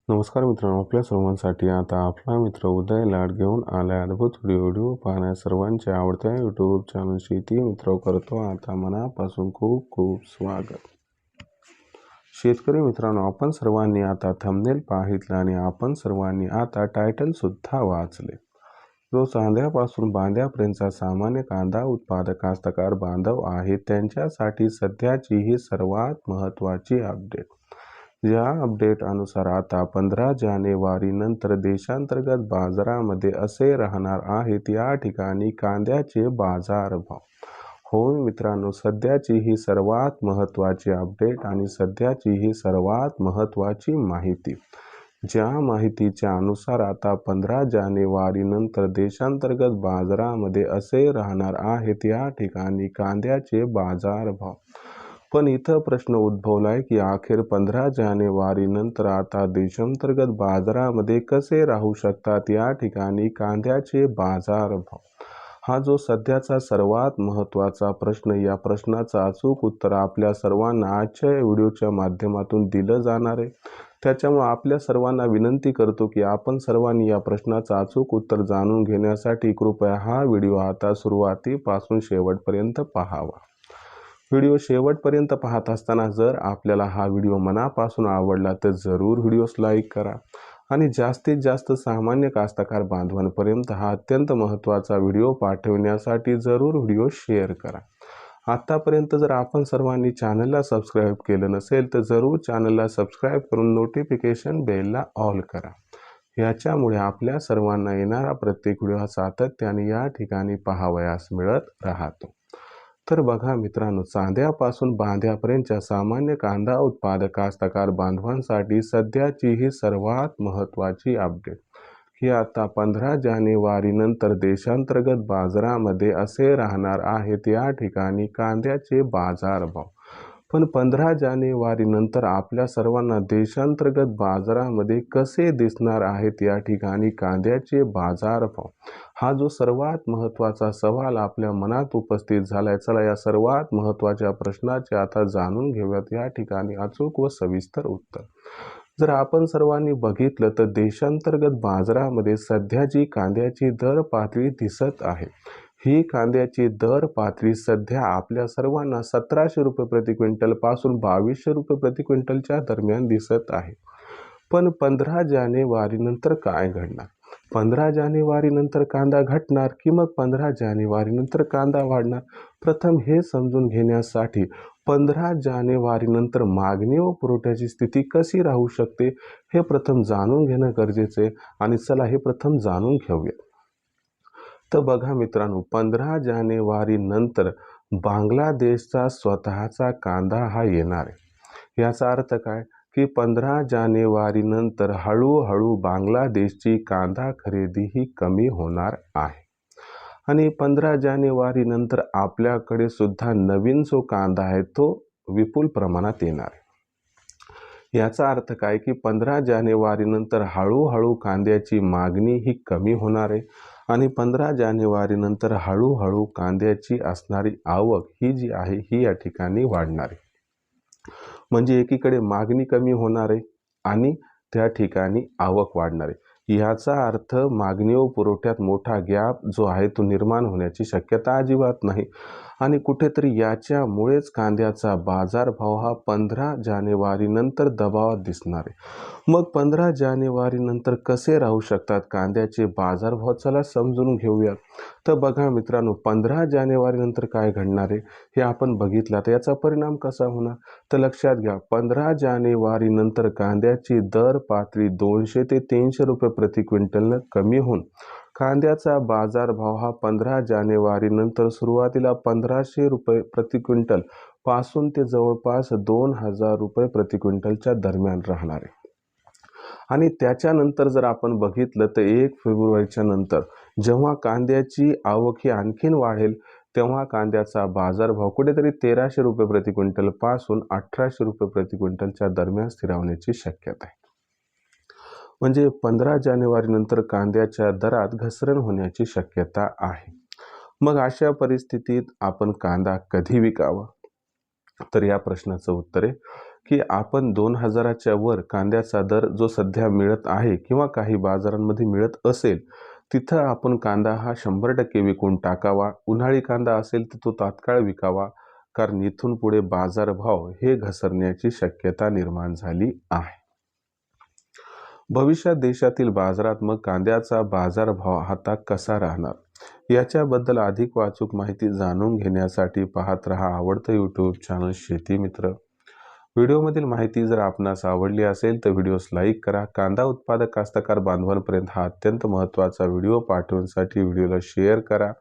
नमस्कार मित्रांनो, आपल्या सर्वांसाठी आता आपला मित्र उदय लाड घेऊन आलाय अद्भुत व्हिडिओ पाहण्या सर्वांच्या आवडत्या यूट्यूब चॅनल शेती मित्र करतो आता मनापासून खूप खूप स्वागत. शेतकरी मित्रांनो, आपण सर्वांनी आता थंबनेल पाहितलं आणि आपण सर्वांनी आता टायटल सुद्धा वाचले. जो चांद्यापासून बांध्यापर्यंतचा सामान्य कांदा उत्पादक कास्तकार बांधव आहे त्यांच्यासाठी सध्याची ही सर्वात महत्त्वाची अपडेट. या अपडेट अनुसार आता 15 जानेवारी नंतर देशांतर्गत बाजारामध्ये असे राहणार आहेत या ठिकाणी कांद्याचे बाजारभाव. होय मित्रांनो, सध्याची ही सर्वात महत्त्वाची अपडेट आणि सध्याची ही सर्वात महत्त्वाची माहिती. ज्या माहितीच्या अनुसार आता 15 जानेवारी नंतर देशांतर्गत बाजारामध्ये असे राहणार आहेत या ठिकाणी कांद्याचे बाजारभाव. पण इथं प्रश्न उद्भवलाय की अखेर 15 जानेवारी नंतर आता देशांतर्गत बाजारामध्ये कसे राहू शकतात या ठिकाणी कांद्याचे बाजारभाव. हा जो सध्याचा सर्वात महत्त्वाचा प्रश्न, या प्रश्नाचं अचूक उत्तर आपल्या सर्वांना आजच्या व्हिडिओच्या माध्यमातून दिलं जाणार आहे. त्याच्यामुळे आपल्या सर्वांना विनंती करतो की आपण सर्वांनी या प्रश्नाचं अचूक उत्तर जाणून घेण्यासाठी कृपया हा व्हिडिओ आता सुरुवातीपासून शेवटपर्यंत पाहावा. व्हिडिओ शेवटपर्यंत पाहत असताना जर आपल्याला हा व्हिडिओ मनापासून आवडला तर जरूर व्हिडिओस लाईक करा आणि जास्तीत जास्त सामान्य कास्तकार बांधवांपर्यंत हा अत्यंत महत्त्वाचा व्हिडिओ पाठवण्यासाठी जरूर व्हिडिओ शेअर करा. आतापर्यंत जर आपण सर्वांनी चॅनलला सबस्क्राईब केलं नसेल तर जरूर चॅनलला सबस्क्राईब करून नोटिफिकेशन बेलला ऑल करा. याच्यामुळे आपल्या सर्वांना येणारा प्रत्येक व्हिडिओ सातत्याने या ठिकाणी पाहावयास मिळत राहतो. तर बघा मित्रांनो, चांद्यापासून बांध्यापर्यंतच्या सामान्य कांदा उत्पादक कास्तकार बांधवांसाठी सध्याची ही सर्वात महत्त्वाची अपडेट. ही आता 15 जानेवारी नंतर देशांतर्गत बाजारामध्ये असे राहणार आहेत या ठिकाणी कांद्याचे बाजारभाव. पण 15 जानेवारी नंतर आपल्या सर्वांना देशांतर्गत बाजारामध्ये कसे दिसणार आहेत या ठिकाणी कांद्याचे बाजारभाव, हा जो सर्वात महत्त्वाचा सवाल आपल्या मनात उपस्थित झालाय. चला या सर्वात महत्त्वाच्या प्रश्नाचे आता जाणून घेऊयात या ठिकाणी अचूक व सविस्तर उत्तर. जर आपण सर्वांनी बघितलं तर देशांतर्गत बाजारामध्ये सध्या जी कांद्याची दर पातळी दिसत आहे, ही कांद्याची दर पातळी सध्या आपल्या सर्वांना 1700 रुपये प्रति क्विंटल पासून 2200 रुपये प्रति क्विंटलच्या दरम्यान दिसत आहे. पण 15 जानेवारी नंतर काय घडणार? 15 जानेवारी नंतर कांदा घटणार की मग 15 जानेवारी नंतर कांदा वाढणार? प्रथम हे समजून घेण्यासाठी 15 जानेवारी नंतर मागणी व पुरवठ्याची स्थिती कशी राहू शकते हे प्रथम जाणून घेणं गरजेचं आहे. आणि चला हे प्रथम जाणून घेऊया. तर बघा मित्रांनो, 15 जानेवारी नंतर बांगलादेशचा स्वतःचा कांदा हा येणार आहे. याचा अर्थ काय की 15 जानेवारी नंतर हळूहळू बांगलादेशची कांदा खरेदी ही कमी होणार आहे. आणि 15 जानेवारी नंतर आपल्याकडे सुद्धा नवीन जो कांदा आहे तो विपुल प्रमाणात येणार आहे. याचा अर्थ काय की 15 जानेवारी नंतर हळूहळू कांद्याची मागणी ही कमी होणार आहे आणि 15 जानेवारी नंतर हळूहळू कांद्याची असणारी आवक ही जी आहे ही या ठिकाणी वाढणार आहे. म्हणजे एकीकडे मागणी कमी होणार आहे आणि त्या ठिकाणी आवक वाढणार आहे. याचा अर्थ मागणी व पुरवठ्यात मोठा गॅप जो आहे तो निर्माण होण्याची शक्यता अजिबात नाही. आणि कुठेतरी याच्यामुळेच कांद्याचा बाजारभाव हा 15 जानेवारी नंतर दबावात दिसणार आहे. मग 15 जानेवारी नंतर कसे राहू शकतात कांद्याचे बाजारभाव, चला समजून घेऊया. तर बघा मित्रांनो, 15 जानेवारी नंतर काय घडणार आहे हे आपण बघितलं तर याचा परिणाम कसा होणार तर लक्षात घ्या. 15 जानेवारी नंतर कांद्याची दर पातळी 200 ते 300 रुपये प्रति क्विंटलनं कमी होऊन कांद्याचा बाजारभाव हा 15 जानेवारी नंतर सुरुवातीला 1500 रुपये प्रति क्विंटल पासून ते जवळपास 2000 रुपये प्रति क्विंटलच्या दरम्यान राहणार आहे. आणि त्याच्यानंतर जर आपण बघितलं तर 1 फेब्रुवारीच्या नंतर जेव्हा कांद्याची आवक ही आणखीन वाढेल तेव्हा कांद्याचा बाजारभाव कुठेतरी 1300 रुपये प्रति क्विंटल पासून 1800 रुपये प्रति क्विंटलच्या दरम्यान स्थिरावण्याची शक्यता आहे. म्हणजे 15 जानेवारी नंतर कांद्याच्या दरात घसरण होण्याची शक्यता आहे. मग अशा परिस्थितीत आपण कांदा कधी विकावा? तर या प्रश्नाचं उत्तर आहे की आपण 2000च्या वर कांद्याचा दर जो सध्या मिळत आहे किंवा काही बाजारांमध्ये मिळत असेल, तिथं आपण कांदा हा 100% विकून टाकावा. उन्हाळी कांदा असेल तर तो तात्काळ विकावा, कारण इथून पुढे बाजारभाव हे घसरण्याची शक्यता निर्माण झाली आहे. भविष्यात देशातील बाजारात मग कांद्याचा बाजारभाव आता कसा राहणार, याच्याबद्दल अधिक वाचूक माहिती जाणून घेण्यासाठी पाहत रहा आवडतं यूट्यूब चॅनल शेती मित्र. व्हिडिओमधील माहिती जर आपणास आवडली असेल तर व्हिडिओस लाईक करा. कांदा उत्पादक कास्तकार बांधवांपर्यंत हा अत्यंत महत्त्वाचा व्हिडिओ पाठवण्यासाठी व्हिडिओला शेअर करा.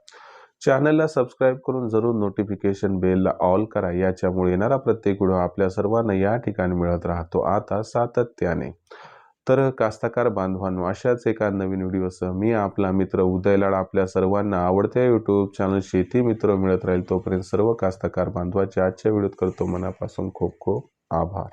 चॅनलला सबस्क्राईब करून जरूर नोटिफिकेशन बेलला ऑल करा. याच्यामुळे येणारा प्रत्येक व्हिडिओ आपल्या सर्वांना या ठिकाणी मिळत राहतो आता सातत्याने. तर कास्तकार बांधवांनो, अशाच एका नवीन व्हिडिओसह मी आपला मित्र उदय लाड आपल्या सर्वांना आवडत्या यूट्यूब चॅनल शेती मित्र मिळत राहील. तोपर्यंत सर्व कास्तकार बांधवांचे आजच्या व्हिडिओत करतो मनापासून खूप खूप आभार.